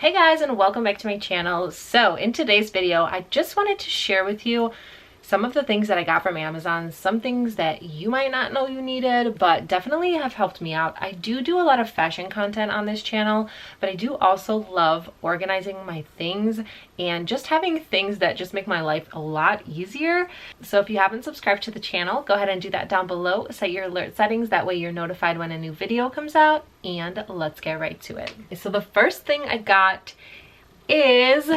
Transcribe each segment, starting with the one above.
Hey guys, and welcome back to my channel. So in today's video, I just wanted to share with you some of the things that I got from Amazon, some things that you might not know you needed, but definitely have helped me out. I do a lot of fashion content on this channel, but I do also love organizing my things and just having things that just make my life a lot easier. So if you haven't subscribed to the channel, go ahead and do that down below. Set your alert settings, that way you're notified when a new video comes out, and let's get right to it. So the first thing I got is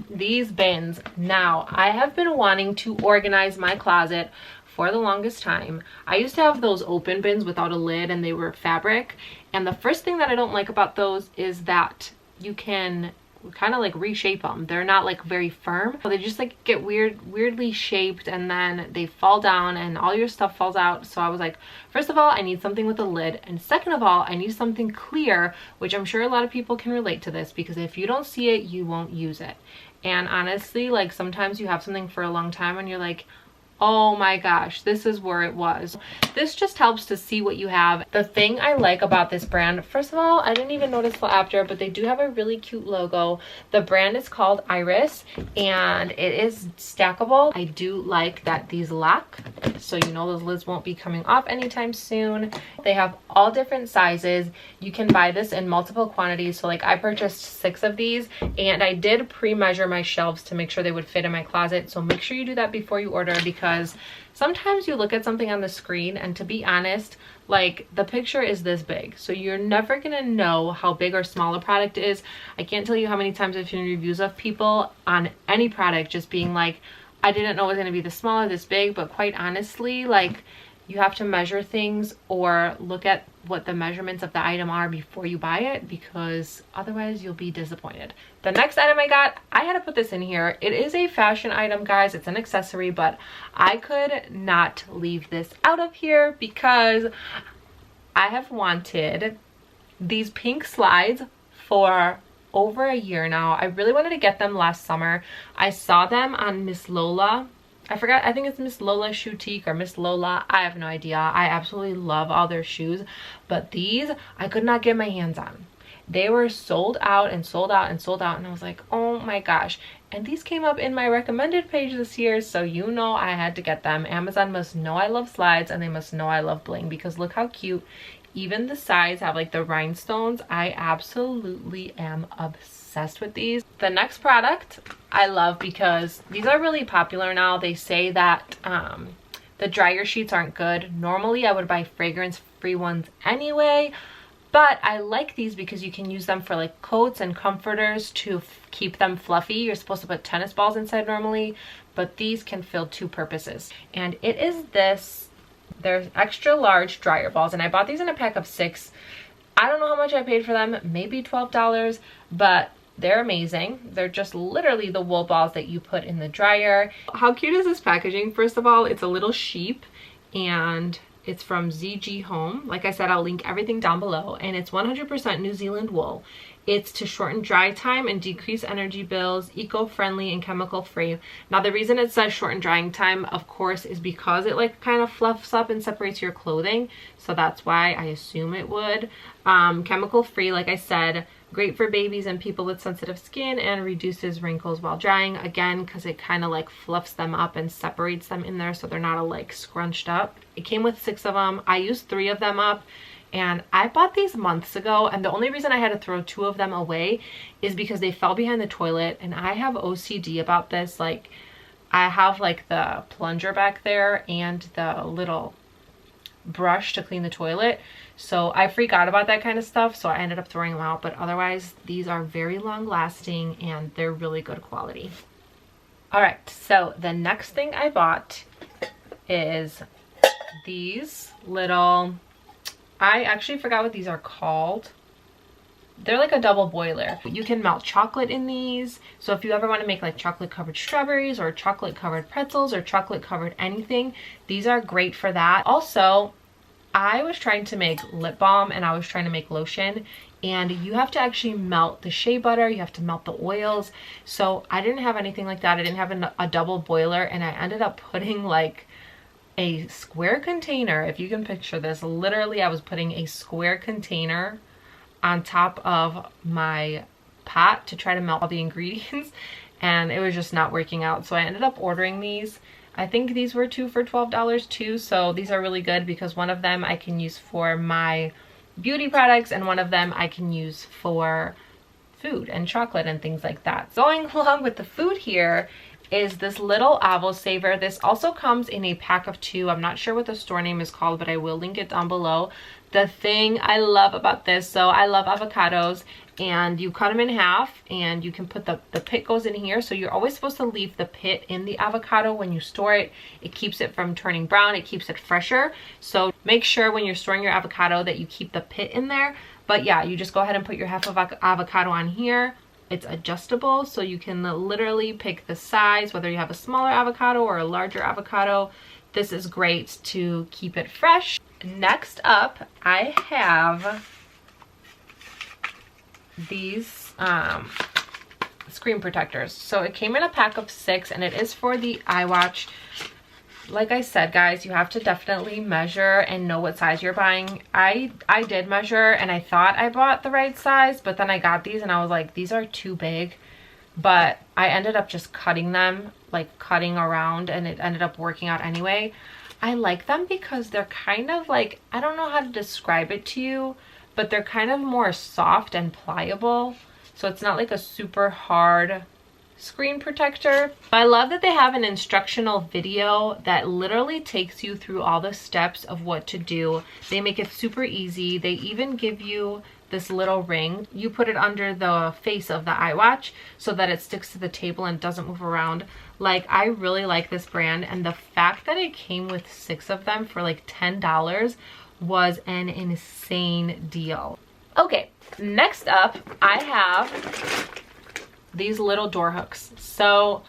these bins. Now, I have been wanting to organize my closet for the longest time. I used to have those open bins without a lid and they were fabric. And the first thing that I don't like about those is that you can kind of like reshape them. They're not like very firm. They just like get weirdly shaped, and then they fall down and all your stuff falls out. So I was like, first of all, I need something with a lid, and second of all, I need something clear, which I'm sure a lot of people can relate to this, because if you don't see it, you won't use it. And honestly, like sometimes you have something for a long time and you're like, oh my gosh, this is where it was. This just helps to see what you have. The thing I like about this brand, first of all, I didn't even notice till after, but they do have a really cute logo. The brand is called Iris and it is stackable. I do like that these lock, so you know those lids won't be coming off anytime soon. They have all different sizes. You can buy this in multiple quantities. So like I purchased 6 of these, and I did pre-measure my shelves to make sure they would fit in my closet. So make sure you do that before you order, because sometimes you look at something on the screen and, to be honest, like the picture is this big, so you're never gonna know how big or small a product is. I can't tell you how many times I've seen reviews of people on any product just being like, I didn't know it was gonna be this small or this big. But quite honestly, like, you have to measure things or look at what the measurements of the item are before you buy it, because otherwise you'll be disappointed. The next item I got, I had to put this in here. It is a fashion item, guys. It's an accessory, but I could not leave this out of here because I have wanted these pink slides for over a year now. I really wanted to get them last summer. I saw them on Miss Lola. I forgot, I think it's Miss Lola Shoutique or Miss Lola. I have no idea. I absolutely love all their shoes, but these I could not get my hands on. They were sold out and sold out and sold out, and I was like, oh my gosh. And these came up in my recommended page this year, so you know I had to get them. Amazon must know I love slides, and they must know I love bling, because look how cute. Even the sides have like the rhinestones. I absolutely am obsessed with these. The next product I love because these are really popular now. They say that the dryer sheets aren't good. Normally I would buy fragrance-free ones anyway, but I like these because you can use them for like coats and comforters to keep them fluffy. You're supposed to put tennis balls inside normally, but these can fill 2 purposes. And it is this. They're extra large dryer balls, and I bought these in a pack of 6. I don't know how much I paid for them, maybe $12, but they're amazing. They're just literally the wool balls that you put in the dryer. How cute is this packaging? First of all, it's a little sheep, and it's from ZG Home. Like I said, I'll link everything down below, and it's 100% New Zealand wool. It's to shorten dry time and decrease energy bills, eco-friendly and chemical-free. Now, the reason it says shorten drying time, of course, is because it like kind of fluffs up and separates your clothing. So that's why I assume it would. Chemical-free, like I said, great for babies and people with sensitive skin, and reduces wrinkles while drying. Again, because it kind of like fluffs them up and separates them in there so they're not all like scrunched up. It came with 6 of them. I used 3 of them up. And I bought these months ago, and the only reason I had to throw 2 of them away is because they fell behind the toilet, and I have OCD about this. Like, I have like the plunger back there and the little brush to clean the toilet, so I freak out about that kind of stuff, so I ended up throwing them out. But otherwise, these are very long lasting and they're really good quality. All right, so the next thing I bought is these little, I actually forgot what these are called. They're like a double boiler. You can melt chocolate in these. So if you ever want to make like chocolate covered strawberries or chocolate covered pretzels or chocolate covered anything, these are great for that. Also, I was trying to make lip balm and I was trying to make lotion, and you have to actually melt the shea butter, you have to melt the oils. So I didn't have anything like that. I didn't have a double boiler, and I ended up putting like a square container. If you can picture this, literally I was putting a square container on top of my pot to try to melt all the ingredients, and it was just not working out. So I ended up ordering these. I think these were 2 for $12 too, so these are really good because one of them I can use for my beauty products and one of them I can use for food and chocolate and things like that. Going along with the food here is this little Avo Saver. This also comes in a pack of 2. I'm not sure what the store name is called, but I will link it down below. The thing I love about this, so I love avocados, and you cut them in half and you can put the pit goes in here. So you're always supposed to leave the pit in the avocado when you store it. It keeps it from turning brown, it keeps it fresher. So make sure when you're storing your avocado that you keep the pit in there. But yeah, you just go ahead and put your half of avocado on here. It's adjustable, so you can literally pick the size, whether you have a smaller avocado or a larger avocado. This is great to keep it fresh. Next up, I have these screen protectors. So it came in a pack of 6 and it is for the iWatch. Like I said, guys, you have to definitely measure and know what size you're buying. I did measure and I thought I bought the right size, but then I got these and I was like, these are too big. But I ended up just cutting them, like cutting around, and it ended up working out anyway. I like them because they're kind of like, I don't know how to describe it to you, but they're kind of more soft and pliable. So it's not like a super hard screen protector. I love that they have an instructional video that literally takes you through all the steps of what to do. They make it super easy. They even give you this little ring. You put it under the face of the iWatch so that it sticks to the table and doesn't move around. Like, I really like this brand, and the fact that it came with 6 of them for like $10 was an insane deal. Okay, next up I have these little door hooks. So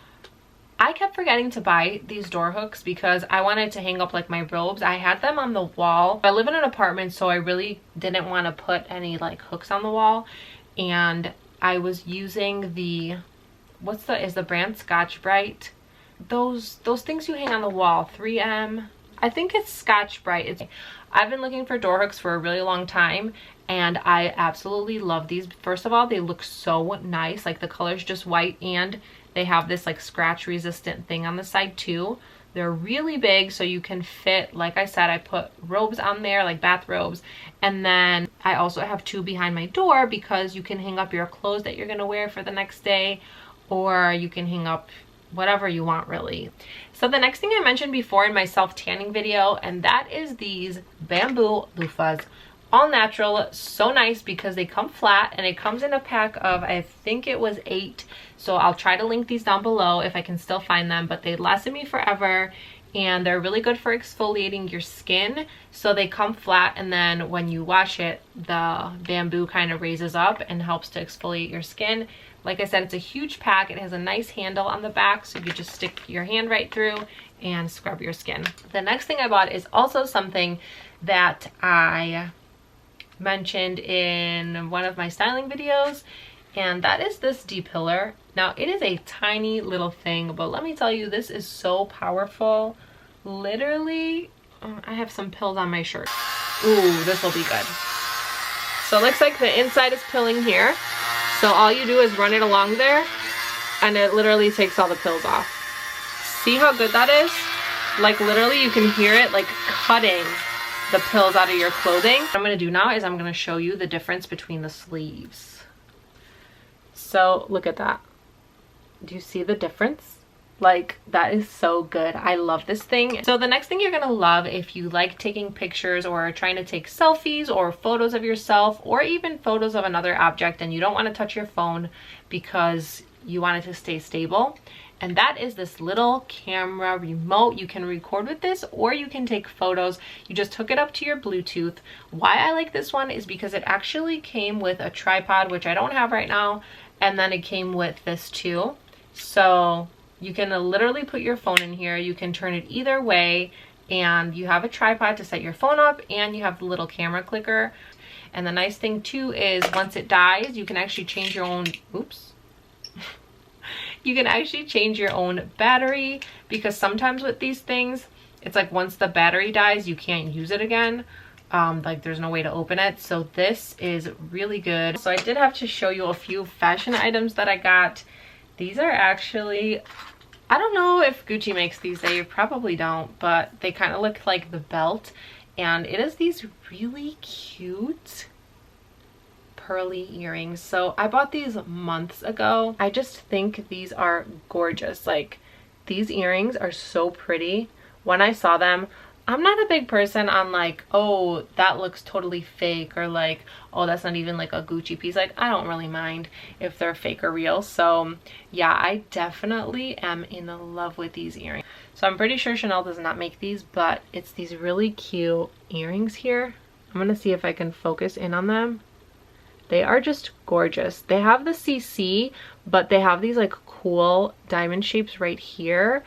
I kept forgetting to buy these door hooks because I wanted to hang up like my robes. I had them on the wall. I live in an apartment, so I really didn't want to put any like hooks on the wall, and I was using the, is the brand Scotch Brite? Those things you hang on the wall, 3M. I think it's Scotch Brite. I've been looking for door hooks for a really long time, and I absolutely love these. First of all, they look so nice. Like, the color's just white, and they have this like scratch resistant thing on the side too. They're really big, so you can fit, like I said, I put robes on there, like bathrobes, and then I also have 2 behind my door because you can hang up your clothes that you're gonna wear for the next day, or you can hang up whatever you want, really. So the next thing I mentioned before in my self-tanning video, and that is these bamboo loofahs. All natural, so nice because they come flat, and it comes in a pack of, I think it was 8. So I'll try to link these down below if I can still find them, but they lasted me forever, and they're really good for exfoliating your skin. So they come flat, and then when you wash it, the bamboo kind of raises up and helps to exfoliate your skin. Like I said, it's a huge pack. It has a nice handle on the back, so you just stick your hand right through and scrub your skin. The next thing I bought is also something that I mentioned in one of my styling videos, and that is this depiller. Now, it is a tiny little thing, but let me tell you, this is so powerful. Literally, I have some pills on my shirt. Ooh, this will be good. So it looks like the inside is pilling here. So all you do is run it along there, and it literally takes all the pills off. See how good that is? Like, literally you can hear it like cutting the pills out of your clothing. What I'm gonna do now is I'm gonna show you the difference between the sleeves. So look at that. Do you see the difference? Like, that is so good. I love this thing. So the next thing you're gonna love, if you like taking pictures or trying to take selfies or photos of yourself, or even photos of another object, and you don't want to touch your phone because you want it to stay stable, and that is this little camera remote. You can record with this, or you can take photos. You just hook it up to your Bluetooth. Why I like this one is because it actually came with a tripod, which I don't have right now, and then it came with this too. So you can literally put your phone in here. You can turn it either way, and you have a tripod to set your phone up, and you have the little camera clicker. And the nice thing too is once it dies, you can actually change your own, oops. You can actually change your own battery, because sometimes with these things, it's like once the battery dies, you can't use it again. like there's no way to open it. So this is really good. So I did have to show you a few fashion items that I got. These are actually, I don't know if Gucci makes these, they probably don't, but they kind of look like the belt, and it is these really cute pearly earrings. So I bought these months ago. I just think these are gorgeous. Like, these earrings are so pretty. When I saw them, I'm not a big person on like, oh, that looks totally fake, or like, oh, that's not even like a Gucci piece. Like, I don't really mind if they're fake or real. So yeah, I definitely am in love with these earrings. So I'm pretty sure Chanel does not make these, but it's these really cute earrings here. I'm gonna see if I can focus in on them. They are just gorgeous. They have the CC, but they have these like cool diamond shapes right here.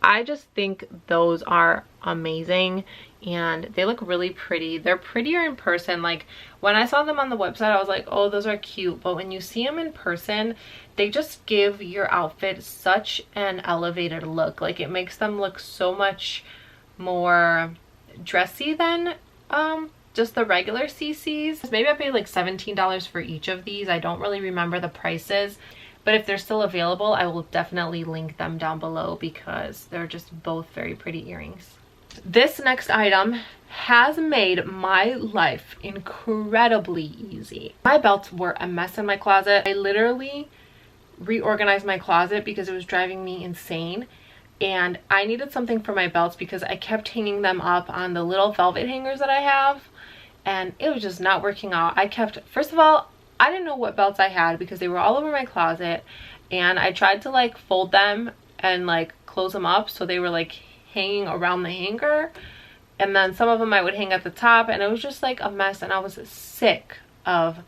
I just think those are amazing, and they look really pretty. They're prettier in person. Like, when I saw them on the website, I was like, oh, those are cute. But when you see them in person, they just give your outfit such an elevated look. Like, it makes them look so much more dressy than just the regular CCs. Maybe I paid like $17 for each of these. I don't really remember the prices. But if they're still available, I will definitely link them down below because they're just both very pretty earrings. This next item has made my life incredibly easy. My belts were a mess in my closet. I literally reorganized my closet because it was driving me insane. And I needed something for my belts because I kept hanging them up on the little velvet hangers that I have. And it was just not working out. First of all, I didn't know what belts I had because they were all over my closet, and I tried to like fold them and like close them up so they were like hanging around the hanger, and then some of them I would hang at the top, and it was just like a mess, and I was sick of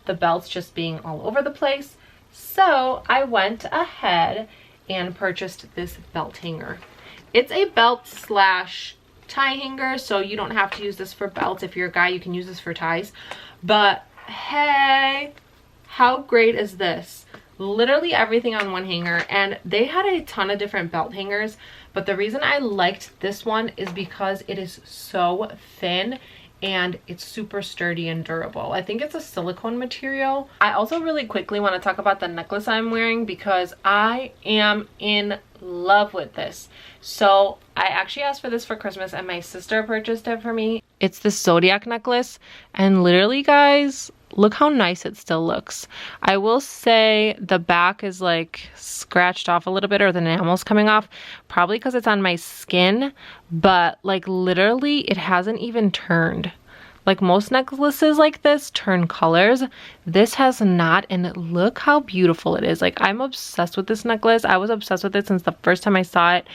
the belts just being all over the place. So I went ahead and purchased this belt hanger. It's a belt slash tie hanger, so you don't have to use this for belts. If you're a guy, you can use this for ties, but hey, how great is this? Literally everything on one hanger, and they had a ton of different belt hangers, but the reason I liked this one is because it is so thin and it's super sturdy and durable. I think it's a silicone material. I also really quickly want to talk about the necklace I'm wearing because I am in love with this. So I actually asked for this for Christmas, and my sister purchased it for me. It's the Zodiac necklace, and literally, guys, look how nice it still looks. I will say the back is like scratched off a little bit, or the enamel's coming off, probably because it's on my skin, but like literally it hasn't even turned. Like, most necklaces like this turn colors. This has not, and look how beautiful it is. Like, I'm obsessed with this necklace. I was obsessed with it since the first time I saw it,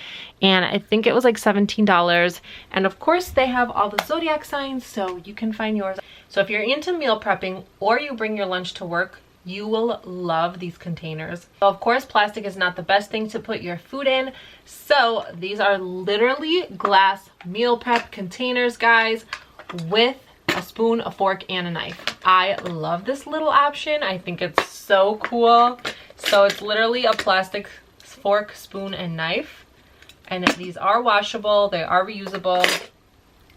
and I think it was like $17. And of course they have all the zodiac signs, so you can find yours. So if you're into meal prepping or you bring your lunch to work, you will love these containers. So of course, plastic is not the best thing to put your food in, so these are literally glass meal prep containers, guys, with a spoon, a fork, and a knife. I love this little option. I think it's so cool. So it's literally a plastic fork, spoon, and knife, and these are washable, they are reusable,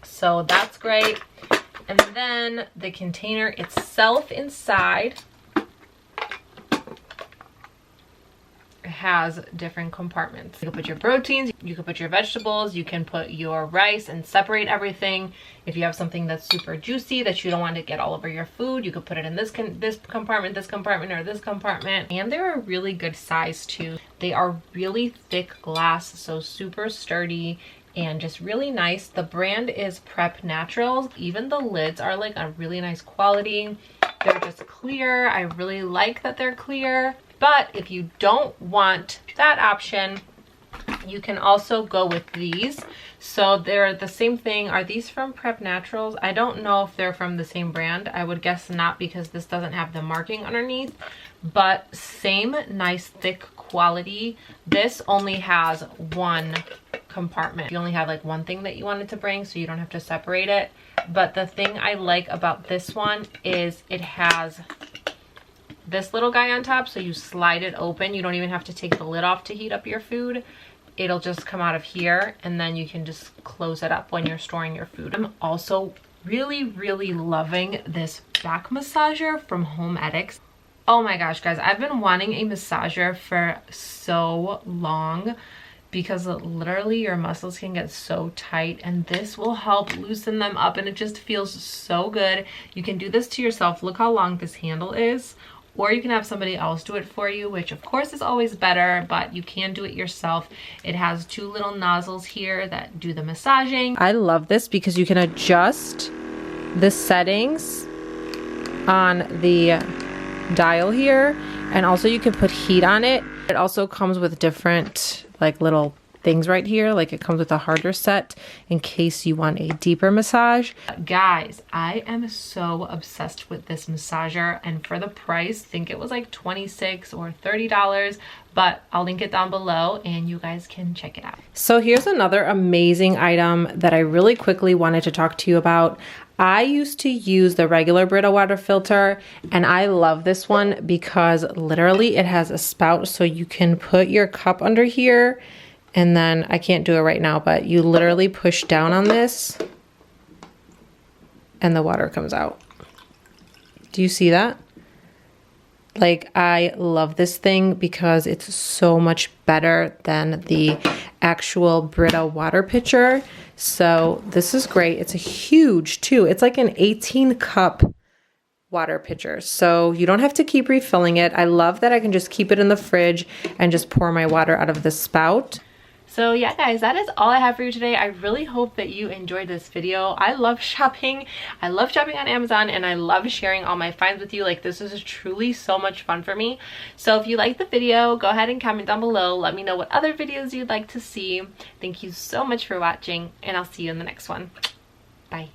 so that's great. And then the container itself inside has different compartments. You can put your proteins, you can put your vegetables, you can put your rice and separate everything. If you have something that's super juicy that you don't want to get all over your food, you could put it in this compartment, this compartment, or this compartment. And they're a really good size too. They are really thick glass, so super sturdy and just really nice. The brand is Prep Naturals. Even the lids are like a really nice quality. They're just clear. I really like that they're clear. But if you don't want that option, you can also go with these. So they're the same thing. Are these from Prep Naturals? I don't know if they're from the same brand. I would guess not, because this doesn't have the marking underneath. But same nice thick quality. This only has one compartment. You only have like one thing that you wanted to bring, so you don't have to separate it. But the thing I like about this one is it has this little guy on top, so you slide it open. You don't even have to take the lid off to heat up your food. It'll just come out of here, and then you can just close it up when you're storing your food. I'm also really loving this back massager from Homedics. Oh my gosh, guys, I've been wanting a massager for so long because literally your muscles can get so tight, and this will help loosen them up, and it just feels so good. You can do this to yourself. Look how long this handle is. Or you can have somebody else do it for you, which of course is always better, but you can do it yourself. It has 2 little nozzles here that do the massaging. I love this because you can adjust the settings on the dial here, and also you can put heat on it. It also comes with different like little things right here, like it comes with a harder set in case you want a deeper massage. Guys, I am so obsessed with this massager, and for the price, I think it was like $26 or $30, but I'll link it down below and you guys can check it out. So here's another amazing item that I really quickly wanted to talk to you about. I used to use the regular Brita water filter, and I love this one because literally it has a spout, so you can put your cup under here, and then I can't do it right now, but you literally push down on this and the water comes out. Do you see that? Like, I love this thing because it's so much better than the actual Brita water pitcher. So this is great. It's a huge too. It's like an 18 cup water pitcher. So you don't have to keep refilling it. I love that I can just keep it in the fridge and just pour my water out of the spout. So yeah, guys, that is all I have for you today. I really hope that you enjoyed this video. I love shopping. I love shopping on Amazon, and I love sharing all my finds with you. Like, this is truly so much fun for me. So if you liked the video, go ahead and comment down below. Let me know what other videos you'd like to see. Thank you so much for watching, and I'll see you in the next one. Bye.